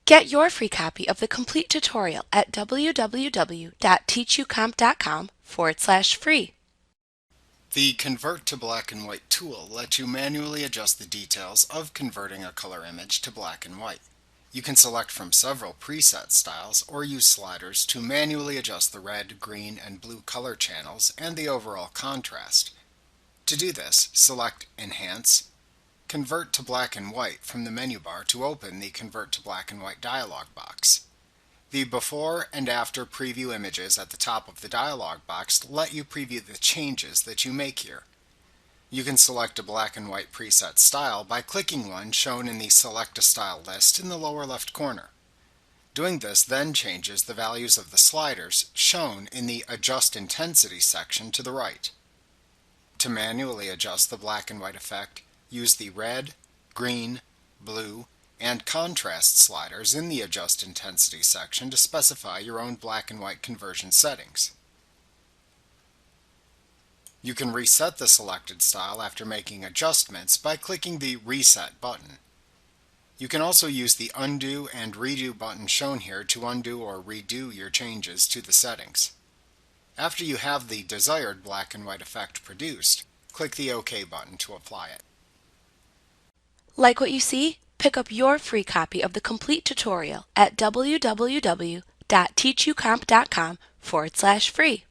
Get your free copy of the complete tutorial at www.teachucomp.com/free. The Convert to Black and White tool lets you manually adjust the details of converting a color image to black and white. You can select from several preset styles or use sliders to manually adjust the red, green, and blue color channels and the overall contrast. To do this, select Enhance, Convert to Black and White from the menu bar to open the Convert to Black and White dialog box. The before and after preview images at the top of the dialog box let you preview the changes that you make here. You can select a black and white preset style by clicking one shown in the Select a Style list in the lower left corner. Doing this then changes the values of the sliders shown in the Adjust Intensity section to the right. To manually adjust the black and white effect, use the red, green, blue, and contrast sliders in the Adjust Intensity section to specify your own black and white conversion settings. You can reset the selected style after making adjustments by clicking the Reset button. You can also use the Undo and Redo button shown here to undo or redo your changes to the settings. After you have the desired black and white effect produced, click the OK button to apply it. Like what you see? Pick up your free copy of the complete tutorial at www.teachucomp.com/free.